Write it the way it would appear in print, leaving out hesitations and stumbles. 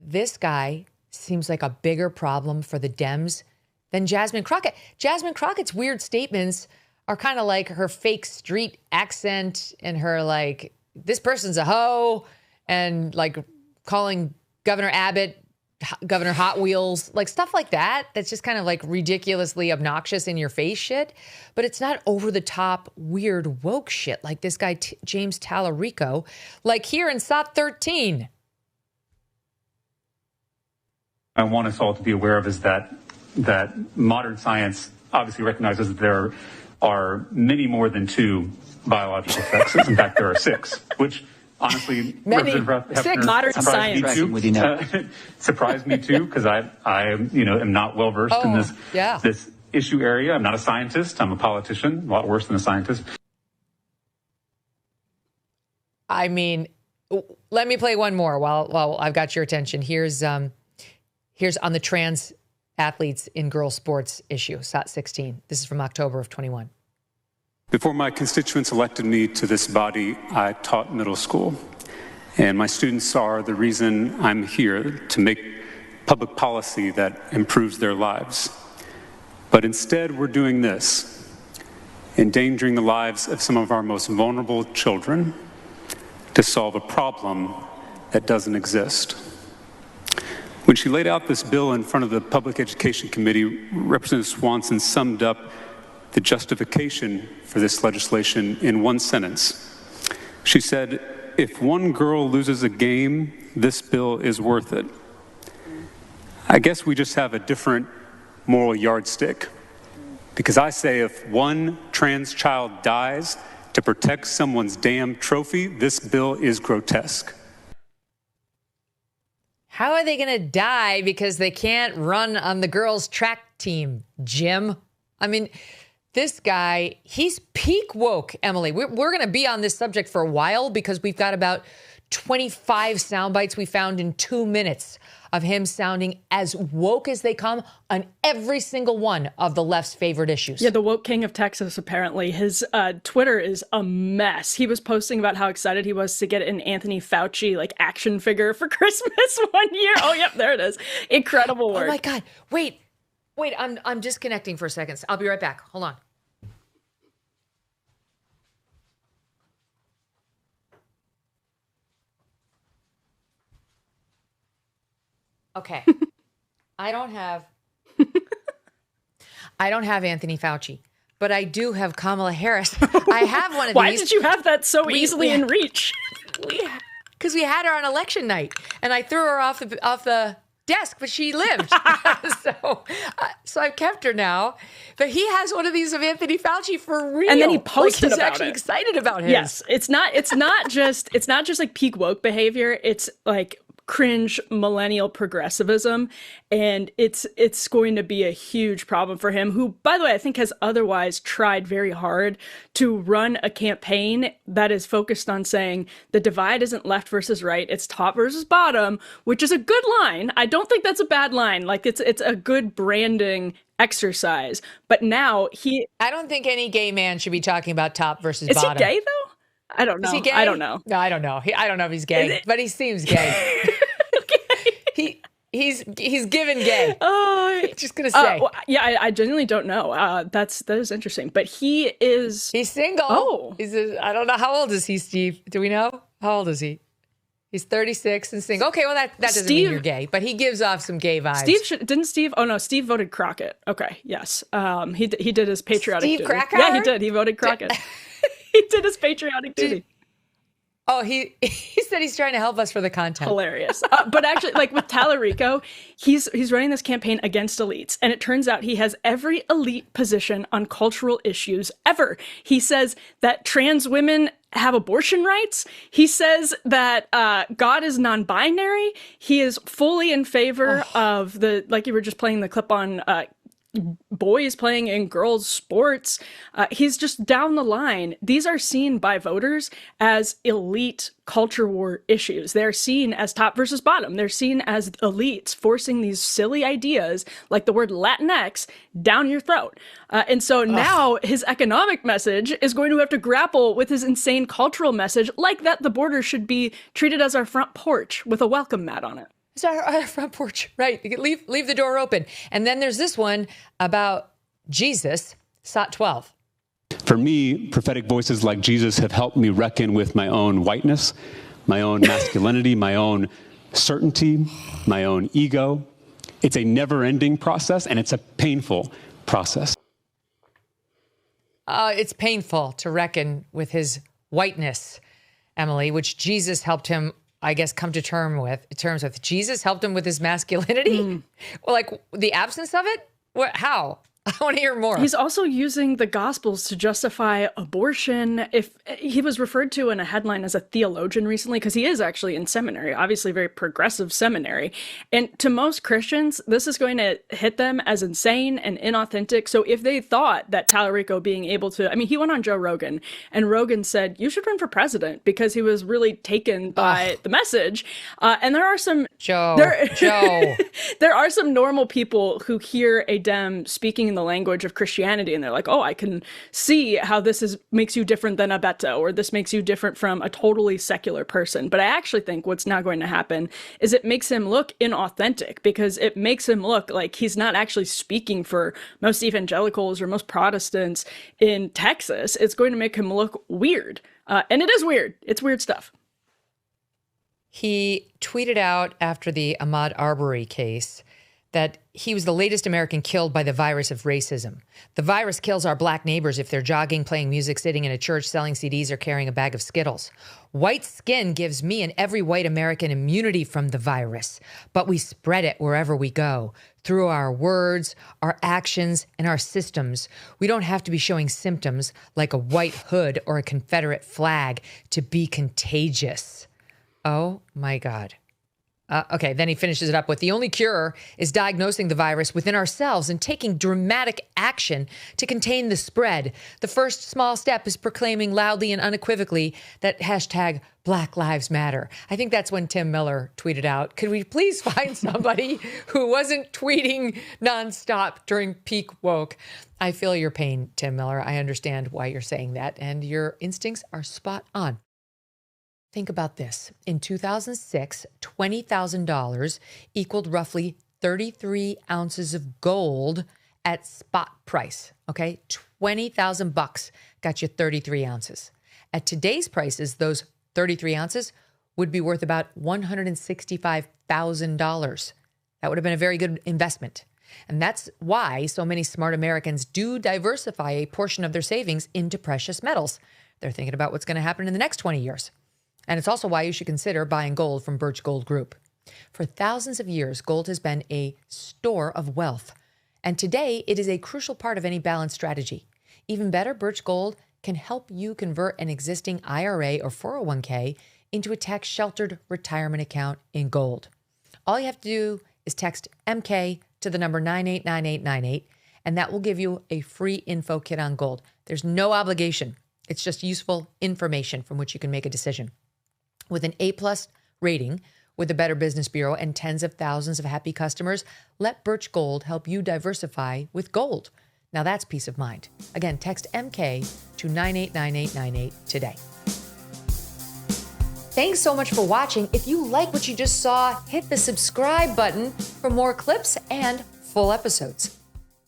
this guy seems like a bigger problem for the Dems than Jasmine Crockett. Jasmine Crockett's weird statements are kind of like her fake street accent and her like, this person's a hoe, and like calling Governor Abbott Governor Hot Wheels, like stuff like that. That's just kind of like ridiculously obnoxious in your face shit. But it's not over the top, weird, woke shit like this guy, James Talarico, like here in SOT 13. I want us all to be aware of is that modern science obviously recognizes that there are many more than 2 biological sexes. In fact, there are 6, which honestly, Sick modern science. Surprised me too, because I am not well versed in this issue area. I'm not a scientist. I'm a politician. A lot worse than a scientist. I mean, let me play one more while I've got your attention. Here's on the trans athletes in girls sports issue, SOT 16. This is from October of 21. Before my constituents elected me to this body, I taught middle school. And my students are the reason I'm here to make public policy that improves their lives. But instead, we're doing this, endangering the lives of some of our most vulnerable children to solve a problem that doesn't exist. When she laid out this bill in front of the Public Education Committee, Representative Swanson summed up the justification for this legislation in one sentence. She said, if one girl loses a game, this bill is worth it. I guess we just have a different moral yardstick. Because I say if one trans child dies to protect someone's damn trophy, this bill is grotesque. How are they going to die because they can't run on the girls' track team, Jim? I mean, this guy, he's peak woke, Emily. We're going to be on this subject for a while because we've got about 25 sound bites we found in 2 minutes of him sounding as woke as they come on every single one of the left's favorite issues. Yeah, the woke king of Texas, apparently. His Twitter is a mess. He was posting about how excited he was to get an Anthony Fauci like action figure for Christmas one year. Oh, yep, there it is. Incredible work. Oh my God. Wait, I'm disconnecting for a second. I'll be right back. Hold on. Okay. I don't have Anthony Fauci, but I do have Kamala Harris. I have one of these. Why did you have that so easily in reach? Because we had her on election night, and I threw her off the desk, but she lived. So I've kept her now. But he has one of these of Anthony Fauci for real. And then he posted he's about actually it. excited about his. Yes, it's not just like peak woke behavior. It's like cringe millennial progressivism, and it's going to be a huge problem for him, who, by the way, I think has otherwise tried very hard to run a campaign that is focused on saying the divide isn't left versus right, it's top versus bottom, which is a good line. I don't think that's a bad line. Like it's a good branding exercise. But now I don't think any gay man should be talking about top versus bottom. Is he gay though? I don't know. Is he gay? I don't know. No, I don't know. I don't know if he's gay, but he seems gay. He's given gay. Oh, just gonna say. Well, yeah, I genuinely don't know. That is interesting. But he's single. Oh, I don't know, how old is he, Steve? Do we know how old is he? He's 36 and single. Okay, well that doesn't mean you're gay, but he gives off some gay vibes. Steve? Oh no, Steve voted Crockett. Okay, yes. He did his patriotic Steve duty. Crockett? Yeah, he did. He voted Crockett. He did his patriotic duty. Oh, he said he's trying to help us for the content. Hilarious. But actually, like with Talarico, he's running this campaign against elites. And it turns out he has every elite position on cultural issues ever. He says that trans women have abortion rights. He says that God is non-binary. He is fully in favor of like you were just playing the clip on boys playing in girls' sports. He's just down the line. These are seen by voters as elite culture war issues. They're seen as top versus bottom. They're seen as elites forcing these silly ideas like the word Latinx down your throat. And so now his economic message is going to have to grapple with his insane cultural message, like that the border should be treated as our front porch with a welcome mat on it. It's our front porch, right? You can leave the door open. And then there's this one about Jesus, SOT 12. For me, prophetic voices like Jesus have helped me reckon with my own whiteness, my own masculinity, my own certainty, my own ego. It's a never-ending process, and it's a painful process. It's painful to reckon with his whiteness, Emily, which Jesus helped him, I guess, come to terms with. Jesus helped him with his masculinity? Well, like the absence of it? How? I want to hear more. He's also using the Gospels to justify abortion. If he was referred to in a headline as a theologian recently, because he is actually in seminary, obviously very progressive seminary. And to most Christians, this is going to hit them as insane and inauthentic. So if they thought that Talarico being able to, I mean, he went on Joe Rogan, and Rogan said, you should run for president, because he was really taken by the message. And there are some... Joe. There are some normal people who hear a Dem speaking in the language of Christianity, and they're like, oh, I can see how this makes you different than a Beto, or this makes you different from a totally secular person. But I actually think what's now going to happen is it makes him look inauthentic, because it makes him look like he's not actually speaking for most evangelicals or most Protestants in Texas. It's going to make him look weird. And it is weird. It's weird stuff. He tweeted out after the Ahmaud Arbery case that he was the latest American killed by the virus of racism. The virus kills our black neighbors if they're jogging, playing music, sitting in a church, selling CDs, or carrying a bag of Skittles. White skin gives me and every white American immunity from the virus, but we spread it wherever we go, through our words, our actions, and our systems. We don't have to be showing symptoms like a white hood or a Confederate flag to be contagious. Oh my God. Okay, then he finishes it up with, the only cure is diagnosing the virus within ourselves and taking dramatic action to contain the spread. The first small step is proclaiming loudly and unequivocally that hashtag Black Lives Matter. I think that's when Tim Miller tweeted out, could we please find somebody who wasn't tweeting nonstop during peak woke? I feel your pain, Tim Miller. I understand why you're saying that, and your instincts are spot on. Think about this. In 2006, $20,000 equaled roughly 33 ounces of gold at spot price. Okay, $20,000 got you 33 ounces. At today's prices, those 33 ounces would be worth about $165,000. That would have been a very good investment. And that's why so many smart Americans do diversify a portion of their savings into precious metals. They're thinking about what's going to happen in the next 20 years. And it's also why you should consider buying gold from Birch Gold Group. For thousands of years, gold has been a store of wealth. And today, it is a crucial part of any balanced strategy. Even better, Birch Gold can help you convert an existing IRA or 401k into a tax-sheltered retirement account in gold. All you have to do is text MK to the number 989898, and that will give you a free info kit on gold. There's no obligation. It's just useful information from which you can make a decision. With an A+ rating with the Better Business Bureau and tens of thousands of happy customers, let Birch Gold help you diversify with gold. Now that's peace of mind. Again, text MK to 989898 today. Thanks so much for watching. If you like what you just saw, hit the subscribe button for more clips and full episodes.